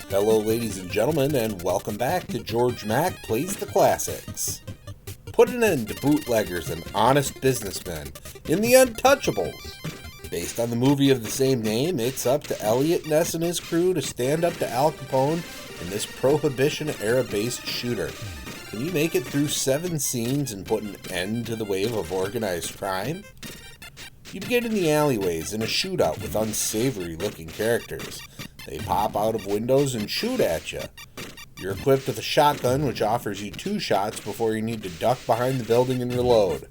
Hello ladies and gentlemen, and welcome back to Georg Mack Plays the Classics. Put an end to bootleggers and honest businessmen in the Untouchables. Based on the movie of the same name, it's up to Elliot Ness and his crew to stand up to Al Capone in this Prohibition-era-based shooter. Can you make it through 7 scenes and put an end to the wave of organized crime? You begin in the alleyways in a shootout with unsavory-looking characters. They pop out of windows and shoot at you. You're equipped with a shotgun, which offers you 2 shots before you need to duck behind the building and reload.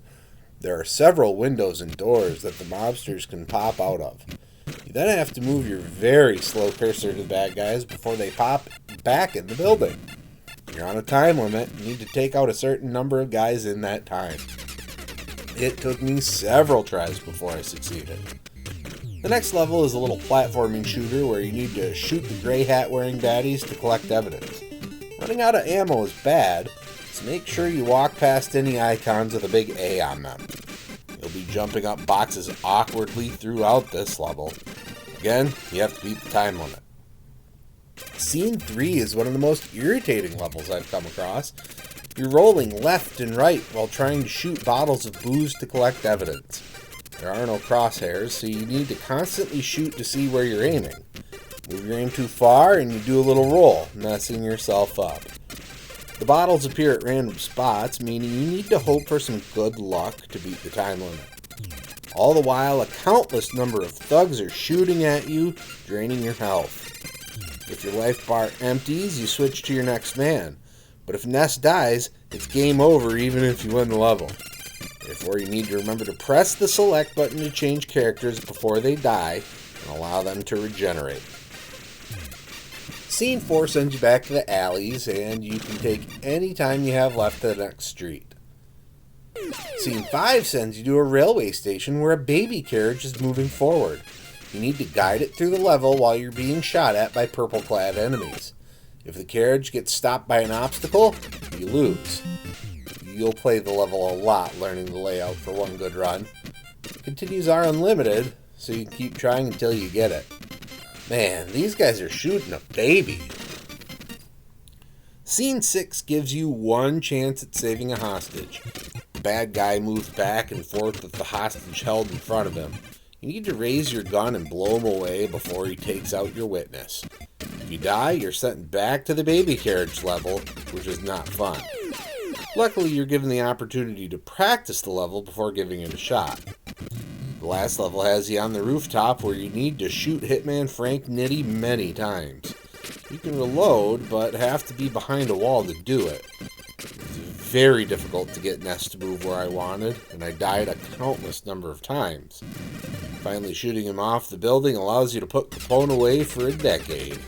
There are several windows and doors that the mobsters can pop out of. You then have to move your very slow cursor to the bad guys before they pop back in the building. You're on a time limit. You need to take out a certain number of guys in that time. It took me several tries before I succeeded. The next level is a little platforming shooter where you need to shoot the gray hat wearing baddies to collect evidence. Running out of ammo is bad, so make sure you walk past any icons with a big A on them. You'll be jumping up boxes awkwardly throughout this level. Again, you have to beat the time limit. Scene 3 is one of the most irritating levels I've come across. You're rolling left and right while trying to shoot bottles of booze to collect evidence. There are no crosshairs, so you need to constantly shoot to see where you're aiming. Move your aim too far and you do a little roll, messing yourself up. The bottles appear at random spots, meaning you need to hope for some good luck to beat the time limit. All the while, a countless number of thugs are shooting at you, draining your health. If your life bar empties, you switch to your next man. But if Ness dies, it's game over even if you win the level. Therefore, you need to remember to press the select button to change characters before they die and allow them to regenerate. Scene 4 sends you back to the alleys, and you can take any time you have left to the next street. Scene 5 sends you to a railway station where a baby carriage is moving forward. You need to guide it through the level while you're being shot at by purple-clad enemies. If the carriage gets stopped by an obstacle, you lose. You'll play the level a lot learning the layout for one good run. Continues are unlimited, so you can keep trying until you get it. Man, these guys are shooting a baby. Scene 6 gives you one chance at saving a hostage. The bad guy moves back and forth with the hostage held in front of him. You need to raise your gun and blow him away before he takes out your witness. If you die, you're sent back to the baby carriage level, which is not fun. Luckily, you're given the opportunity to practice the level before giving it a shot. The last level has you on the rooftop where you need to shoot Hitman Frank Nitti many times. You can reload, but have to be behind a wall to do it. It's very difficult to get Ness to move where I wanted, and I died a countless number of times. Finally shooting him off the building allows you to put Capone away for a decade.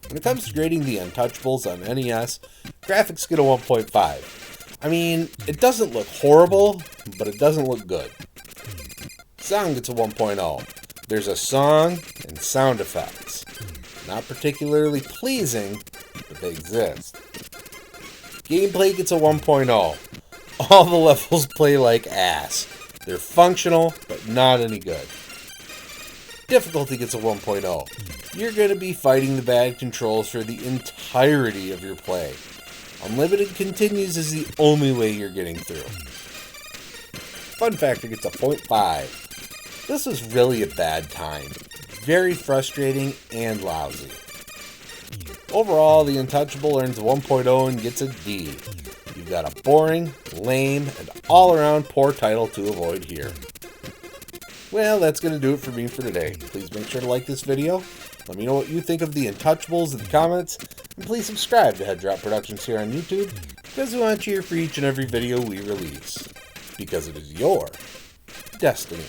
When it comes to grading the Untouchables on NES, graphics get a 1.5. I mean, it doesn't look horrible, but it doesn't look good. Sound gets a 1.0. There's a song and sound effects. Not particularly pleasing, but they exist. Gameplay gets a 1.0. All the levels play like ass. They're functional, but not any good. Difficulty gets a 1.0. You're going to be fighting the bad controls for the entirety of your play. Unlimited continues is the only way you're getting through. Fun factor gets a 0.5. This was really a bad time. Very frustrating and lousy. Overall, the Untouchable earns a 1.0 and gets a D. You've got a boring, lame, and all-around poor title to avoid here. Well, that's going to do it for me for today. Please make sure to like this video. Let me know what you think of the Untouchables in the comments. And please subscribe to Head Drop Productions here on YouTube, because we want you here for each and every video we release. Because it is your destiny.